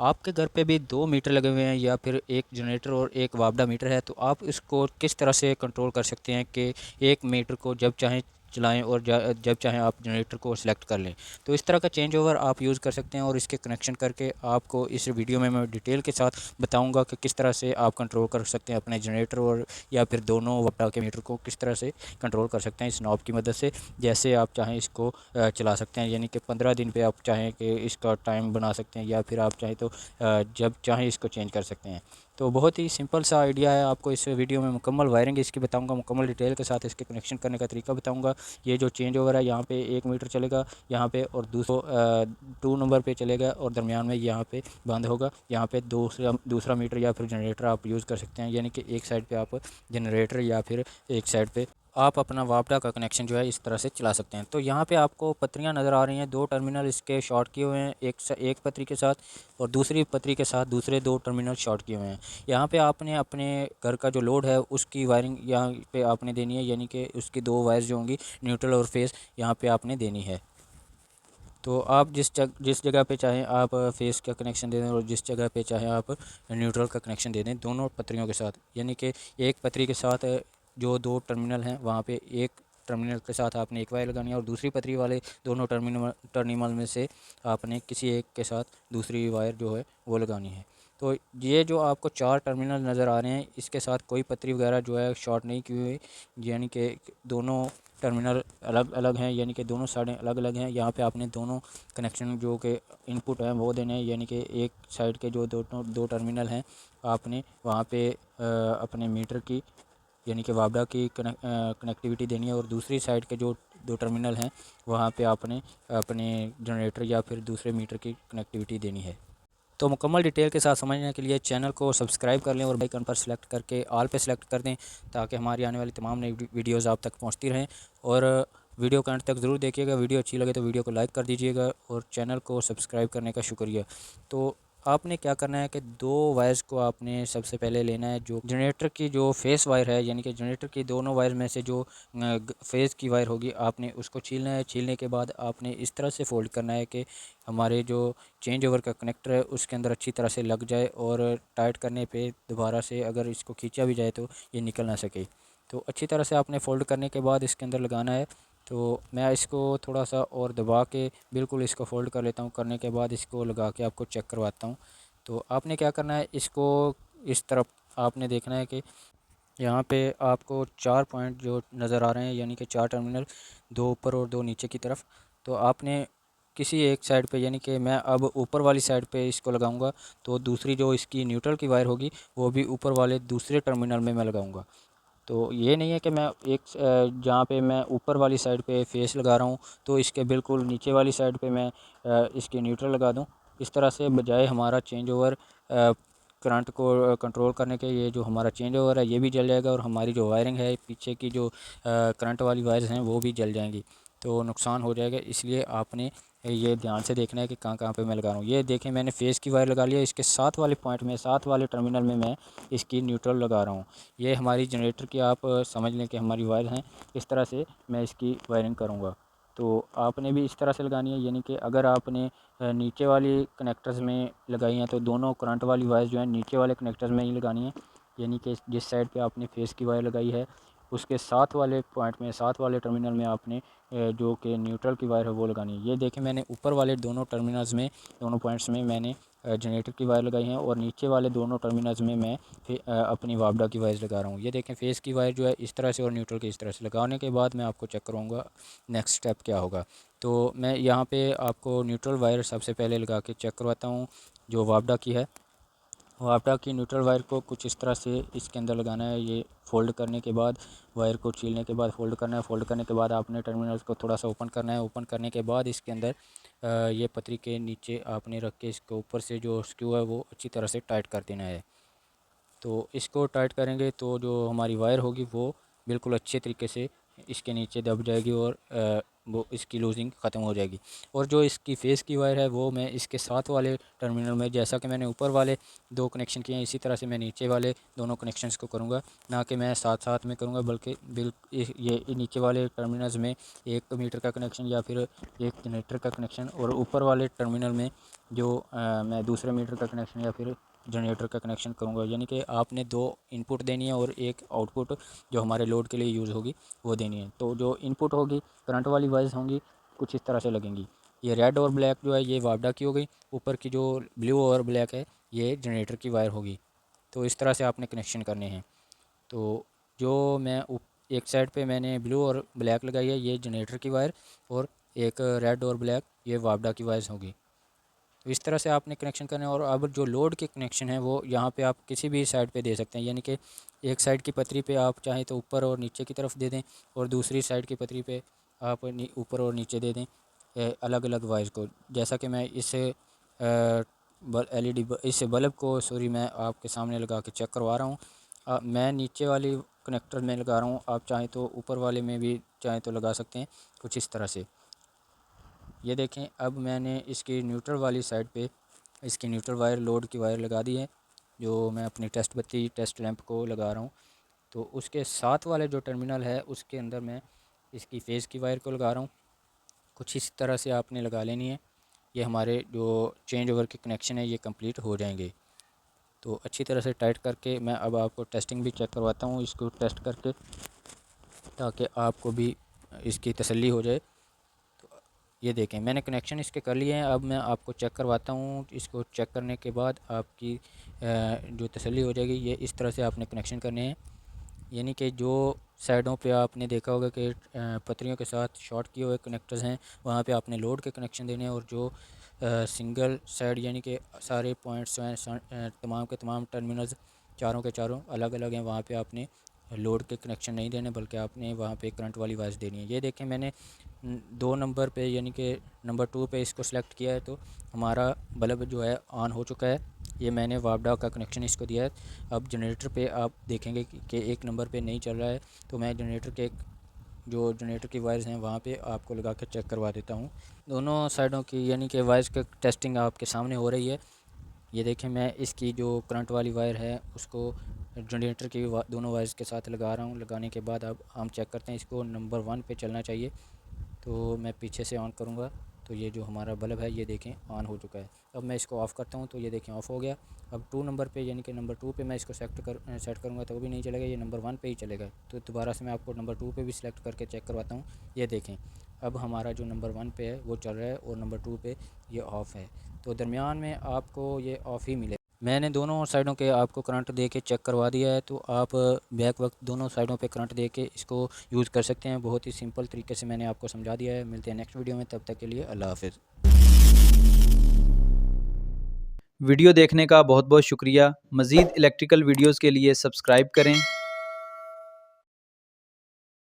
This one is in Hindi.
आपके घर पे भी 2 मीटर लगे हुए हैं या फिर एक जनरेटर और एक वापडा मीटर है, तो आप इसको किस तरह से कंट्रोल कर सकते हैं कि एक मीटर को जब चाहें चलाएं और जब चाहें आप जनरेटर को सिलेक्ट कर लें। तो इस तरह का चेंज ओवर आप यूज़ कर सकते हैं और इसके कनेक्शन करके आपको इस वीडियो में मैं डिटेल के साथ बताऊंगा कि किस तरह से आप कंट्रोल कर सकते हैं अपने जनरेटर और या फिर दोनों वापडा के मीटर को किस तरह से कंट्रोल कर सकते हैं इस नॉब की मदद से। जैसे आप चाहें इसको चला सकते हैं, यानी कि 15 दिन पे आप चाहें कि इसका टाइम बना सकते हैं या फिर आप चाहें तो जब चाहें इसको चेंज कर सकते हैं। तो बहुत ही सिंपल सा आइडिया है। आपको इस वीडियो में मुकम्मल वायरिंग इसकी बताऊंगा, मुकम्मल डिटेल के साथ इसके कनेक्शन करने का तरीका बताऊंगा। ये जो चेंज ओवर है, यहाँ पे 1 मीटर चलेगा यहाँ पे, और 2 नंबर पे चलेगा और दरमियान में यहाँ पे बंद होगा। यहाँ पे दूसरा मीटर या फिर जनरेटर आप यूज़ कर सकते हैं, यानी कि एक साइड पे आप जनरेटर या फिर एक साइड पे आप अपना वापडा का कनेक्शन जो है इस तरह से चला सकते हैं। तो यहाँ पे आपको पत्रियाँ नज़र आ रही हैं, 2 टर्मिनल इसके शॉर्ट किए हुए हैं, एक पत्री के साथ और दूसरी पत्री के साथ दूसरे 2 टर्मिनल शॉर्ट किए हुए हैं। यहाँ पे आपने अपने घर का जो लोड है उसकी वायरिंग यहाँ पे आपने देनी है, यानी कि उसकी 2 वायर्स जो होंगी न्यूट्रल और फेस यहाँ पे आपने देनी है। तो आप जिस जगह पे चाहें आप फेस का कनेक्शन दे दें और जिस जगह पे चाहें आप न्यूट्रल का कनेक्शन दे दें, दोनों पत्रियों के साथ। यानी कि एक पत्री के साथ जो 2 टर्मिनल हैं वहाँ पे एक टर्मिनल के साथ आपने एक वायर लगानी है और दूसरी पतरी वाले दोनों टर्मिनल में से आपने किसी एक के साथ दूसरी वायर जो है वो लगानी है। तो ये जो आपको 4 टर्मिनल नज़र आ रहे हैं, इसके साथ कोई पतरी वगैरह जो है शॉर्ट नहीं की हुई, यानी कि दोनों टर्मिनल अलग अलग हैं, यानी कि दोनों साइडें अलग अलग हैं। यहाँ पे आपने दोनों कनेक्शन जो कि इनपुट हैं वो देने हैं, यानी कि एक साइड के जो दो टर्मिनल हैं आपने वहाँ पे अपने मीटर की यानी कि वापडा की कनेक्टिविटी देनी है और दूसरी साइड के जो 2 टर्मिनल हैं वहाँ पे आपने अपने जनरेटर या फिर दूसरे मीटर की कनेक्टिविटी देनी है। तो मुकम्मल डिटेल के साथ समझने के लिए चैनल को सब्सक्राइब कर लें और बेल आइकन पर सेलेक्ट करके ऑल पे सेलेक्ट कर दें, ताकि हमारी आने वाली तमाम नई वीडियोज़ आप तक पहुँचती रहें। और वीडियो को अंत तक ज़रूर देखिएगा। वीडियो अच्छी लगे तो वीडियो को लाइक कर दीजिएगा और चैनल को सब्सक्राइब करने का शुक्रिया। तो आपने क्या करना है कि 2 वायर्स को आपने सबसे पहले लेना है। जो जनरेटर की जो फेस वायर है, यानी कि जनरेटर की दोनों वायर में से जो फेस की वायर होगी आपने उसको छीलना है। छीलने के बाद आपने इस तरह से फोल्ड करना है कि हमारे जो चेंज ओवर का कनेक्टर है उसके अंदर अच्छी तरह से लग जाए और टाइट करने पे दोबारा से अगर इसको खींचा भी जाए तो ये निकल ना सके। तो अच्छी तरह से आपने फ़ोल्ड करने के बाद इसके अंदर लगाना है। तो मैं इसको थोड़ा सा और दबा के बिल्कुल इसको फ़ोल्ड कर लेता हूँ। करने के बाद इसको लगा के आपको चेक करवाता हूँ। तो आपने क्या करना है, इसको इस तरफ आपने देखना है कि यहाँ पे आपको 4 पॉइंट जो नज़र आ रहे हैं, यानी कि 4 टर्मिनल, 2 ऊपर और 2 नीचे की तरफ। तो आपने किसी एक साइड पे, यानी कि मैं अब ऊपर वाली साइड पे इसको लगाऊंगा, तो दूसरी जो इसकी न्यूट्रल की वायर होगी वो भी ऊपर वाले दूसरे टर्मिनल में मैं लगाऊंगा। तो ये नहीं है कि मैं जहाँ पे मैं ऊपर वाली साइड पे फेस लगा रहा हूँ तो इसके बिल्कुल नीचे वाली साइड पे मैं इसके न्यूट्रल लगा दूँ। इस तरह से बजाय हमारा चेंज ओवर करंट को कंट्रोल करने के, ये जो हमारा चेंज ओवर है ये भी जल जाएगा और हमारी जो वायरिंग है पीछे की जो करंट वाली वायर्स हैं वो भी जल जाएंगी, तो नुकसान हो जाएगा। इसलिए आपने ये ध्यान से देखना है कि कहाँ कहाँ पे मैं लगा रहा हूँ। ये देखें, मैंने फेस की वायर लगा लिया, इसके साथ वाले पॉइंट में, साथ वाले टर्मिनल में मैं इसकी न्यूट्रल लगा रहा हूँ। ये हमारी जनरेटर की आप समझ लें कि हमारी वायर हैं। इस तरह से मैं इसकी वायरिंग करूँगा। तो आपने भी इस तरह से लगानी है, यानी कि अगर आपने नीचे वाली कनेक्टर्स में लगाई हैं तो दोनों करंट वाली वायर जो है नीचे वाले कनेक्टर्स में ही लगानी है। यानी कि जिस साइड पे आपने फेस की वायर लगाई है उसके साथ वाले पॉइंट में, साथ वाले टर्मिनल में आपने जो कि न्यूट्रल की वायर है वो लगानी है। ये देखें, मैंने ऊपर वाले दोनों टर्मिनल्स में, दोनों पॉइंट्स में मैंने जनरेटर की वायर लगाई हैं और नीचे वाले दोनों टर्मिनल्स में मैं अपनी वापडा की वायर लगा रहा हूँ। ये देखें, फेस की वायर जो है इस तरह से और न्यूट्रल की इस तरह से लगाने के बाद मैं आपको चेक करूँगा नेक्स्ट स्टेप क्या होगा। तो मैं यहाँ पे आपको न्यूट्रल वायर सबसे पहले लगा के चेक करवाता हूँ जो वापडा की है। वापडा की न्यूट्रल वायर को कुछ इस तरह से इसके अंदर लगाना है। ये फ़ोल्ड करने के बाद, वायर को छीलने के बाद फ़ोल्ड करना है। फ़ोल्ड करने के बाद आपने टर्मिनल्स को थोड़ा सा ओपन करना है। ओपन करने के बाद इसके अंदर ये पतरी के नीचे आपने रख के इसके ऊपर से जो स्क्रू है वो अच्छी तरह से टाइट कर देना है। तो इसको टाइट करेंगे तो जो हमारी वायर होगी वो बिल्कुल अच्छे तरीके से इसके नीचे दब जाएगी और वो इसकी लूजिंग ख़त्म हो जाएगी। और जो इसकी फेस की वायर है वो मैं इसके साथ वाले टर्मिनल में, जैसा कि मैंने ऊपर वाले 2 कनेक्शन किए हैं, इसी तरह से मैं नीचे वाले दोनों कनेक्शंस को करूँगा। ना कि मैं साथ साथ में करूँगा, बल्कि ये नीचे वाले टर्मिनल्स में 1 मीटर का कनेक्शन या फिर एक जनरेटर का कनेक्शन, और ऊपर वाले टर्मिनल में जो मैं दूसरे मीटर का कनेक्शन या फिर जनरेटर का कनेक्शन करूँगा। यानी कि आपने 2 इनपुट देनी है और एक आउटपुट जो हमारे लोड के लिए यूज़ होगी वो देनी है। तो जो इनपुट होगी करंट वाली वाइज होंगी, कुछ इस तरह से लगेंगी। ये रेड और ब्लैक जो है ये वापडा की हो गई, ऊपर की जो ब्लू और ब्लैक है ये जनरेटर की वायर होगी। तो इस तरह से आपने कनेक्शन करने हैं। तो जो मैं एक साइड पे मैंने ब्लू और ब्लैक लगाई है, ये जनरेटर की वायर, और एक रेड और ब्लैक ये वापडा की वायर्स होगी। तो इस तरह से आपने कनेक्शन करना है। और अब जो लोड के कनेक्शन है वो यहाँ पे आप किसी भी साइड पे दे सकते हैं। यानी कि एक साइड की पतरी पे आप चाहें तो ऊपर और नीचे की तरफ दे दें, और दूसरी साइड की पतरी पे आप ऊपर और नीचे दे दें अलग अलग वायर्स को। जैसा कि मैं इस LED इस बल्ब को मैं आपके सामने लगा के चेक करवा रहा हूँ। मैं नीचे वाली कनेक्टर में लगा रहा हूँ, आप चाहें तो ऊपर वाले में भी चाहें तो लगा सकते हैं, कुछ इस तरह से। ये देखें, अब मैंने इसकी न्यूट्रल वाली साइड पे इसकी न्यूट्रल वायर, लोड की वायर लगा दी है, जो मैं अपनी टेस्ट बत्ती टेस्ट लैंप को लगा रहा हूँ। तो उसके साथ वाले जो टर्मिनल है उसके अंदर मैं इसकी फेज़ की वायर को लगा रहा हूँ। कुछ इस तरह से आपने लगा लेनी है। ये हमारे जो चेंज ओवर के कनेक्शन है ये कंप्लीट हो जाएंगे। तो अच्छी तरह से टाइट करके मैं अब आपको टेस्टिंग भी चेक करवाता हूँ इसको टेस्ट करके, ताकि आपको भी इसकी तसल्ली हो जाए। ये देखें, मैंने कनेक्शन इसके कर लिए हैं। अब मैं आपको चेक करवाता हूँ। इसको चेक करने के बाद आपकी जो तसल्ली हो जाएगी, ये इस तरह से आपने कनेक्शन करने हैं। यानी कि जो साइडों पे आपने देखा होगा कि पतरियों के साथ शॉर्ट किए हुए कनेक्टर्स हैं, वहाँ पे आपने लोड के कनेक्शन देने हैं। और जो सिंगल साइड यानी कि सारे पॉइंट्स हैं, तमाम के तमाम टर्मिनल्स चारों के चारों अलग अलग हैं, वहाँ पे आपने लोड के कनेक्शन नहीं देने, बल्कि आपने वहाँ पे करंट वाली वाइज देनी है। ये देखें, मैंने 2 नंबर पे यानी कि नंबर 2 पे इसको सिलेक्ट किया है, तो हमारा बल्ब जो है ऑन हो चुका है। ये मैंने वापडा का कनेक्शन इसको दिया है। अब जनरेटर पे आप देखेंगे कि 1 नंबर पे नहीं चल रहा है, तो मैं जनरेटर के जो जनरेटर की वायर्स हैं वहाँ पे आपको लगा कर चेक करवा देता हूँ। दोनों साइडों की यानी कि वायर्स की टेस्टिंग आपके सामने हो रही है। ये देखें, मैं इसकी जो करंट वाली वायर है उसको जनरेटर की दोनों वायर्स के साथ लगा रहा हूँ। लगाने के बाद अब हम चेक करते हैं, इसको नंबर 1 पे चलना चाहिए। तो मैं पीछे से ऑन करूँगा, तो ये जो हमारा बल्ब है ये देखें ऑन हो चुका है। अब मैं इसको ऑफ़ करता हूँ, तो ये देखें ऑफ़ हो गया। अब 2 नंबर पे यानी कि नंबर 2 पे मैं इसको सेट करूँगा तो वो भी नहीं चलेगा, ये नंबर 1 पे ही चलेगा। तो दोबारा से मैं आपको नंबर 2 पे भी सिलेक्ट करके चेक करवाता हूँ। ये देखें, अब हमारा जो नंबर 1 पे है वो चल रहा है और नंबर 2 पे ये ऑफ़ है। तो दरमियान में आपको ये ऑफ़ ही मिले। मैंने दोनों साइडों के आपको करंट दे के चेक करवा दिया है, तो आप बैक वक्त दोनों साइडों पे करंट दे के इसको यूज़ कर सकते हैं। बहुत ही सिंपल तरीके से मैंने आपको समझा दिया है। मिलते हैं नेक्स्ट वीडियो में, तब तक के लिए अल्लाह हाफ़िज़। वीडियो देखने का बहुत बहुत शुक्रिया। मज़ीद इलेक्ट्रिकल वीडियोज़ के लिए सब्सक्राइब करें